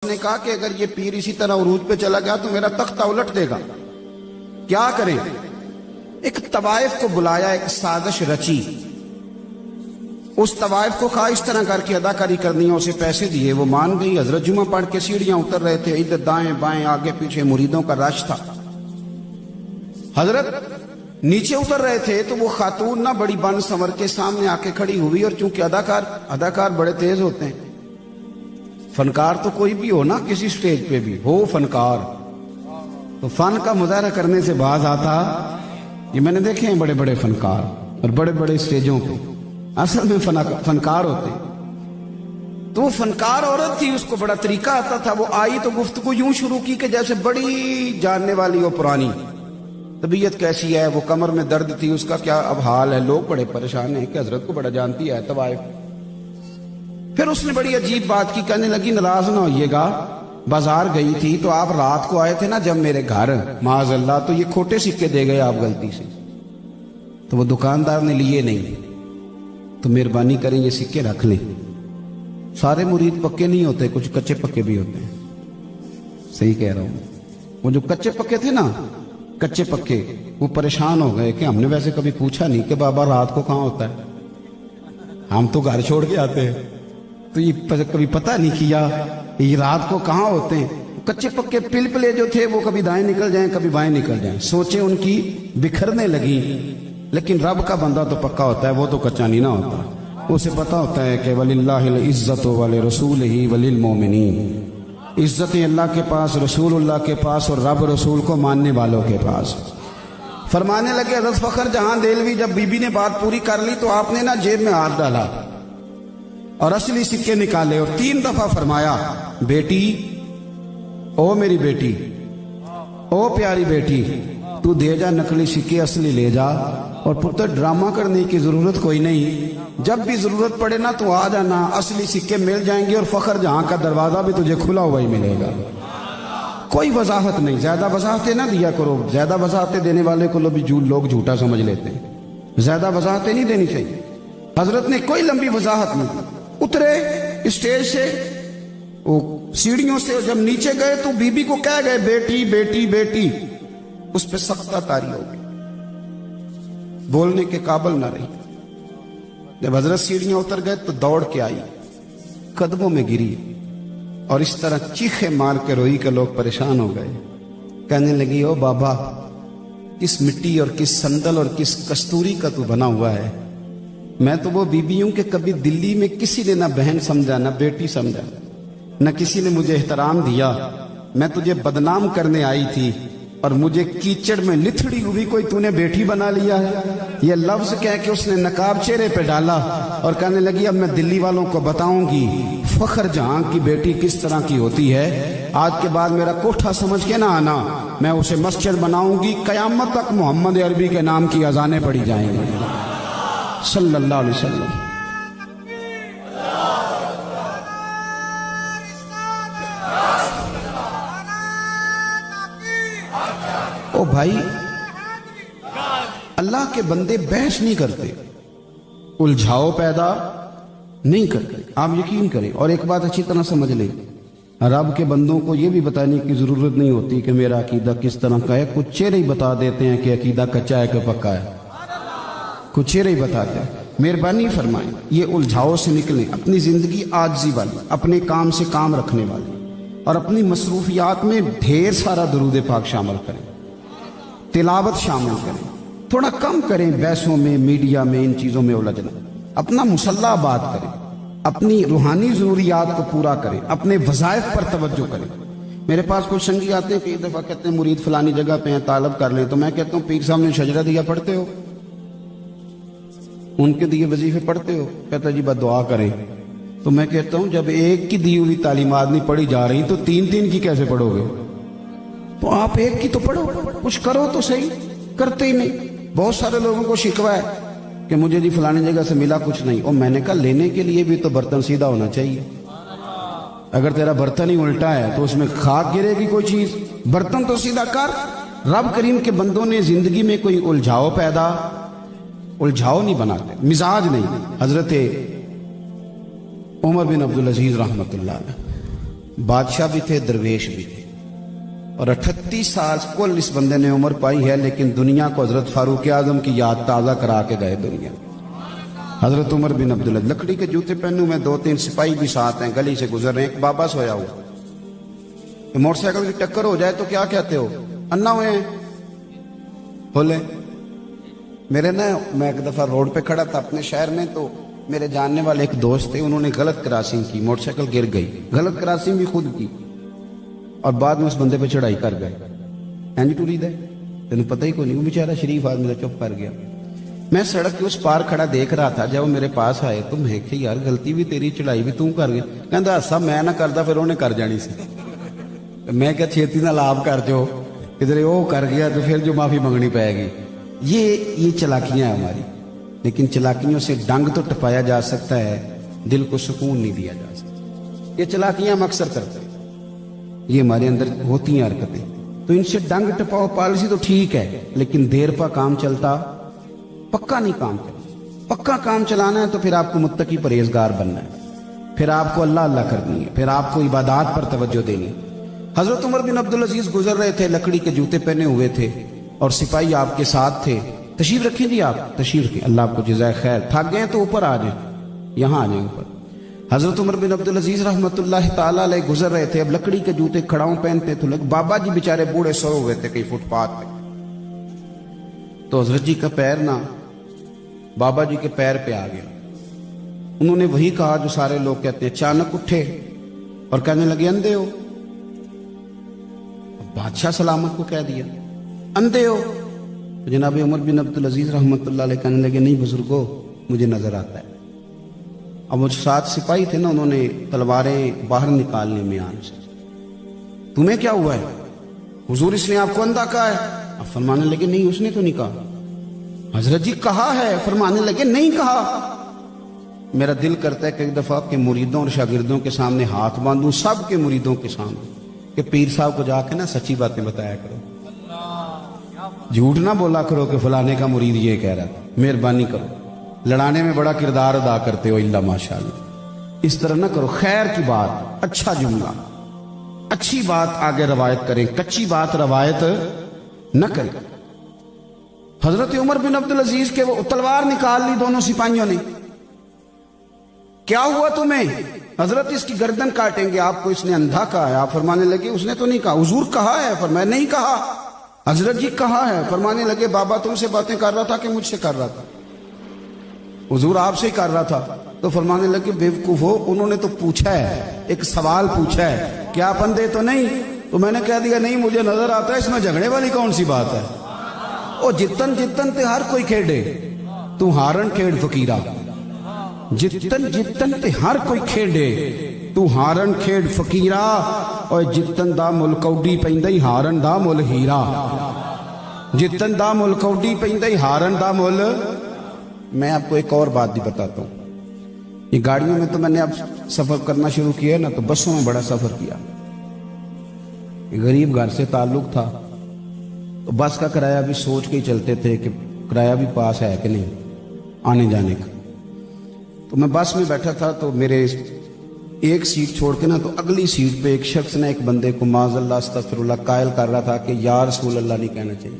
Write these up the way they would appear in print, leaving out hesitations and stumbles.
نے کہا کہ اگر یہ پیر اسی طرح عروج پہ چلا گیا تو میرا تختہ الٹ دے گا، کیا کریں؟ ایک طوائف کو بلایا، ایک سازش رچی، اس طوائف کو کہا اس طرح کر کے اداکاری کرنی ہے، اسے پیسے دیے، وہ مان گئی۔ حضرت جمعہ پڑھ کے سیڑھیاں اتر رہے تھے، ادھر دائیں بائیں آگے پیچھے مریدوں کا رش تھا۔ حضرت نیچے اتر رہے تھے تو وہ خاتون نہ بڑی بن سنور کے سامنے آ کے کھڑی ہوئی، اور چونکہ اداکار بڑے تیز ہوتے ہیں، فنکار تو کوئی بھی ہو نا، کسی سٹیج پہ بھی ہو فنکار، تو فن کا مظاہرہ کرنے سے باز آتا۔ یہ میں نے دیکھے ہیں بڑے بڑے فنکار اور بڑے بڑے سٹیجوں پہ اصل میں فنکار ہوتے۔ تو وہ فنکار عورت تھی، اس کو بڑا طریقہ آتا تھا۔ وہ آئی تو گفتگو یوں شروع کی کہ جیسے بڑی جاننے والی ہو پرانی۔ طبیعت کیسی ہے؟ وہ کمر میں درد تھی، اس کا کیا اب حال ہے؟ لوگ بڑے پریشان ہیں کہ حضرت کو بڑا جانتی ہے طوائف۔ پھر اس نے بڑی عجیب بات کی، کہنے لگی ناراض نہ ہوئیے گا، بازار گئی تھی تو آپ رات کو آئے تھے نا جب میرے گھر، معاذ اللہ، تو یہ کھوٹے سکے دے گئے آپ غلطی سے، تو وہ دکاندار نے لیے نہیں، تو مہربانی کریں یہ سکے رکھ لیں۔ سارے مرید پکے نہیں ہوتے، کچھ کچے پکے بھی ہوتے ہیں، صحیح کہہ رہا ہوں۔ وہ جو کچے پکے تھے نا، کچے پکے، وہ پریشان ہو گئے کہ ہم نے ویسے کبھی پوچھا نہیں کہ بابا رات کو کہاں ہوتا ہے، ہم تو گھر چھوڑ کے آتے ہیں، تو یہ کبھی پتہ نہیں کیا یہ رات کو کہاں ہوتے ہیں۔ کچے پکے پلپلے جو تھے وہ کبھی دائیں نکل جائیں کبھی بائیں نکل جائیں، سوچیں ان کی بکھرنے لگی۔ لیکن رب کا بندہ تو پکا ہوتا ہے، وہ تو کچا نہیں نہ ہوتا، اسے پتہ ہوتا ہے کہ وَلِلَّهِ الْعِزَّةُ وَلِرَسُولِهِ وَلِلْمُؤْمِنِينَ، عزتیں اللہ کے پاس، رسول اللہ کے پاس، اور رب رسول کو ماننے والوں کے پاس۔ فرمانے لگے حضرت فخر جہاں دہلوی، جب بی بی نے بات پوری کر لی تو آپ نے نا جیب میں ہاتھ ڈالا اور اصلی سکے نکالے، اور 3 دفعہ فرمایا، بیٹی، او میری بیٹی، او پیاری بیٹی، تو دے جا نقلی سکے، اصلی لے جا، اور پتر ڈرامہ کرنے کی ضرورت کوئی نہیں، جب بھی ضرورت پڑے نا تو آ جانا، اصلی سکے مل جائیں گے، اور فخر جہاں کا دروازہ بھی تجھے کھلا ہوا ہی ملے گا۔ کوئی وضاحت نہیں، زیادہ وضاحتیں نہ دیا کرو، زیادہ وضاحتیں دینے والے کو لوگ جھوٹا سمجھ لیتے ہیں، زیادہ وضاحتیں نہیں دینی چاہیے۔ حضرت نے کوئی لمبی وضاحت نہیں، اترے اسٹیج سے، وہ سیڑھیوں سے جب نیچے گئے تو بی بی کو کہہ گئے، بیٹی بیٹی بیٹی، اس پہ سختہ طاری ہو گئی، بولنے کے قابل نہ رہی۔ جب حضرت سیڑھیاں اتر گئے تو دوڑ کے آئی، قدموں میں گری، اور اس طرح چیخے مار کے روئی کہ لوگ پریشان ہو گئے۔ کہنے لگی، او بابا، کس مٹی اور کس سندل اور کس کستوری کا تو بنا ہوا ہے؟ میں تو وہ بی بی ہوں کہ کبھی دلی میں کسی نے نہ بہن سمجھا نہ بیٹی سمجھا، نہ کسی نے مجھے احترام دیا، میں تجھے بدنام کرنے آئی تھی، اور مجھے کیچڑ میں لتھڑی ہوئی کوئی تو نے بیٹی بنا لیا ہے۔ یہ لفظ کہہ کے اس نے نقاب چہرے پہ ڈالا اور کہنے لگی، اب میں دلی والوں کو بتاؤں گی فخر جہاں کی بیٹی کس طرح کی ہوتی ہے، آج کے بعد میرا کوٹھا سمجھ کے نہ آنا، میں اسے مسجد بناؤں گی، قیامت تک محمد عربی کے نام کی اذانیں پڑھی جائیں گی، صلی اللہ علیہ وسلم۔ او بھائی، اللہ کے بندے بحث نہیں کرتے، الجھاؤ پیدا نہیں کرتے، آپ یقین کریں۔ اور ایک بات اچھی طرح سمجھ لیں، رب کے بندوں کو یہ بھی بتانے کی ضرورت نہیں ہوتی کہ میرا عقیدہ کس طرح کا ہے، کچھ چہرے ہی بتا دیتے ہیں کہ عقیدہ کچا ہے کہ پکا ہے، کچھ چہرے ہی بتاتے ہیں۔ مہربانی فرمائیں، یہ الجھاؤ سے نکلیں، اپنی زندگی عاجزی والی، اپنے کام سے کام رکھنے والی، اور اپنی مصروفیات میں ڈھیر سارا درود پاک شامل کریں، تلاوت شامل کریں، تھوڑا کم کریں بحثوں میں، میڈیا میں، ان چیزوں میں الجھنا، اپنا مسلح بات کریں، اپنی روحانی ضروریات کو پورا کریں، اپنے وظائف پر توجہ کریں۔ میرے پاس کچھ سنگی آتے ہیں کہ ایک دفعہ کہتے ہیں مرید فلانی جگہ پہ ہیں، طالب کر لیں، تو میں کہتا ہوں پیر صاحب نے شجرہ دیا پڑھتے ہو؟ ان کے دیے وظیفے پڑھتے ہو؟ کہتا جی بس دعا کریں۔ تو میں کہتا ہوں جب ایک کی دی ہوئی تعلیمات نہیں پڑھی جا رہی تو 3 کی کیسے پڑھو گے؟ تو آپ ایک کی تو پڑھو، کچھ کرو تو صحیح، کرتے ہی نہیں۔ بہت سارے لوگوں کو شکوہ ہے کہ مجھے جی فلانی جگہ سے ملا کچھ نہیں، اور میں نے کہا لینے کے لیے بھی تو برتن سیدھا ہونا چاہیے، اگر تیرا برتن ہی الٹا ہے تو اس میں خاک گرے گی کوئی چیز، برتن تو سیدھا کر۔ رب کریم کے بندوں نے زندگی میں کوئی الجھاؤ نہیں بناتے، مزاج نہیں۔ حضرت عمر بن عبدالعزیز رحمۃ اللہ علیہ बादशाह भी थे, दरवेश भी थे, और 38 साल कुल इस बंदे ने उम्र पाई है, लेकिन दुनिया को हजरत फारूक आजम की याद ताज़ा करा के गए दुनिया। हजरत उमर बिन अब्दुल अजीज, लकड़ी के जूते पहने हुए, 2-3 सिपाही भी साथ हैं, गली से गुजर रहे हैं, एक बाबा सोया हुआ। मोटरसाइकिल की टक्कर हो जाए तो क्या कहते हो? अन्ना हुए हैं, बोले। मेरे ना, मैं एक दफा रोड पे खड़ा था अपने शहर में, तो मेरे जानने वाले एक दोस्त थे, उन्होंने गलत क्रॉसिंग की, मोटरसाइकिल गिर गई, गलत क्रॉसिंग भी खुद की, और बाद में उस बंदे पे चढ़ाई कर गए। एंज टूरी दे, तेन पता ही कोई नहीं, वो बेचारा शरीफ आदमी था, चुप कर गया। मैं सड़क के उस पार खड़ा देख रहा था, जब वो मेरे पास आए तो मैं कि यार गलती भी तेरी, चढ़ाई भी तू कर गया। कहता हासा मैं ना करता फिर उन्हें कर जानी सी। मैं क्या छेती ना लाभ कर जो, किधरे वो कर गया तो फिर जो माफी मंगनी पाएगी। ये चलाकियां हैं हमारी, लेकिन चलाकियों से डंग तो टपाया जा सकता है, दिल को सुकून नहीं दिया जा सकता। ये चलाकियां हम अक्सर करते हैं, ये हमारे अंदर होती हैं हरकतें, तो इनसे डंग टपाओ पॉलिसी तो ठीक है, लेकिन देर पर काम चलता, पक्का नहीं काम चलता। पक्का काम चलाना है तो फिर आपको मुत्तकी परहेजगार बनना है, फिर आपको अल्लाह अल्लाह करनी है, फिर आपको इबादत पर तवज्जो देनी है। हजरत उमर बिन अब्दुल अजीज गुजर रहे थे, लकड़ी के जूते पहने हुए थे, और सिपाही आपके साथ थे। तशरीफ रखी थी आप, तशरीफ रखी, अल्लाह आपको जज़ाए खैर। थक गए तो ऊपर आ जाए, यहाँ आ जाए ऊपर। हजरत उमर बिन अब्दुल अजीज रहमतुल्लाह ताला अलैह गुजर रहे थे, अब लकड़ी के जूते खड़ाऊं पहनते थे। बाबा जी बेचारे बूढ़े सोए हुए थे कहीं फुटपाथ पे, तो हजरत जी का पैर ना बाबा जी के पैर पे आ गया। उन्होंने वही कहा जो सारे लोग कहते हैं, अचानक उठे और कहने लगे अंधे हो। बादशाह सलामत को कह दिया अंधे हो, तो जनाब उमर बिन अब्दुल अजीज रहमतुल्लाह अलैह कहने लगे नहीं बुजुर्गो, मुझे नजर आता है। अब वो 7 सिपाही थे ना, उन्होंने तलवारें बाहर निकालने में आन से, तुम्हें क्या हुआ है हुजूर, इसने आपको अंधा कहा है? अब फरमाने लगे नहीं, उसने तो नहीं कहा। हजरत जी कहा है, फरमाने लगे नहीं कहा। मेरा दिल करता है कि एक दफा के मुरीदों और शागिर्दों के सामने हाथ बांधूं, सब के मुरीदों के सामने, कि पीर साहब को जाके ना सच्ची बातें बताया करो, झूठ ना बोला करो कि फलाने का मुरीद ये कह रहा था, मेहरबानी करो, लड़ाने में बड़ा किरदार अदा करते हो, इल्ला माशाअल्लाह, इस तरह ना करो। खैर की बात, अच्छा जुमला, अच्छी बात आगे रवायत करें, कच्ची बात रवायत न करें। हजरत उमर बिन अब्दुल अजीज के वो तलवार निकाल ली दोनों सिपाहियों ने। क्या हुआ तुम्हें? हजरत इसकी गर्दन काटेंगे, आपको इसने अंधा कहा है। आप फरमाने लगे उसने तो नहीं कहा। हुजूर कहा है? फरमाया नहीं कहा। हजरत जी कहा है? फरमाने लगे बाबा तुमसे बातें कर रहा था कि मुझसे कर रहा था? हुजूर आपसे ही कर रहा था। तो फरमाने लगे बेवकूफ हो, उन्होंने तो पूछा है, एक सवाल पूछा है, क्या आप अंधे तो नहीं? तो मैंने कह दिया नहीं मुझे नजर आता है, इसमें झगड़े वाली कौन सी बात है? ओ जितन जितन ते हर कोई खेडे, तू हारन खेड फकीरा। जितन जितन ते हर कोई खेडे, तू हारन खेड फकीरा। और जितन दा मुल कौडी पैंदा ही हारन दा मुल हीरा। जितन दा मुल कौडी पैंदा ही हारन दा मुल। मैं आपको एक और बात भी बताता हूँ, ये गाड़ियों में तो मैंने अब सफर करना शुरू किया ना, तो बसों में बड़ा सफर किया। गरीब घर से ताल्लुक था, तो बस का किराया भी सोच के ही चलते थे कि किराया भी पास है कि नहीं आने जाने का। तो मैं बस में बैठा था, तो मेरे एक सीट छोड़ के ना, तो अगली सीट पे एक शख्स ने एक बंदे को माज़अल्लाह अस्तग़फिरुल्लाह कायल कर रहा था कि या रसूल अल्लाह नहीं कहना चाहिए।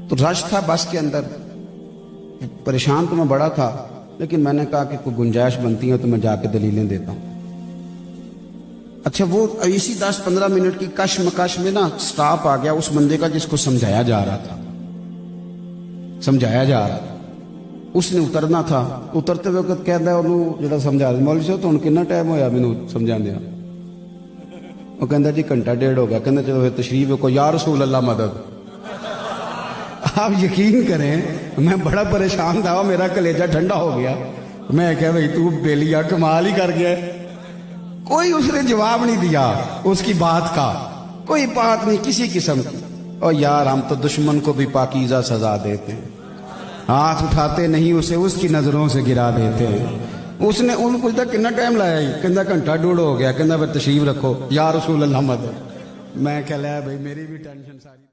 तो रश था बस के अंदर, परेशान तो मैं बड़ा था, लेकिन मैंने कहा कि कोई गुंजाइश बनती है तो मैं जाके दलीलें देता हूँ। अच्छा, वो इसी 10-15 मिनट की कशमकश में ना स्टाफ आ गया उस बंदे का जिसको समझाया जा रहा था। उसने उतरना था, उतरते वक्त कहता है उन्होंने जो समझा मौलवी साहब तुहानू कितना टाइम होया मैनू समझांदे? वो कहता जी घंटा डेढ़ हो गया। कहता चलो फिर तशरीफ को या रसूल अल्लाह मदद। आप यकीन करें मैं बड़ा परेशान था, मेरा कलेजा ठंडा हो गया। मैं कहा भाई तू बेलिया कमाल ही कर गया। कोई उसने जवाब नहीं दिया उसकी बात का, कोई बात नहीं किसी किस्म की। और यार हम तो दुश्मन को भी पाकीज़ा सजा देते हैं, हाथ उठाते नहीं उसे, उसकी नजरों से गिरा देते हैं। उसने उन पूछता कितना टाइम लाया ही? कहता घंटा डेढ़ हो गया। कहता फिर तशरीफ रखो या रसूल अल्लाह मदद। मैं कह लिया भाई मेरी भी टेंशन सारी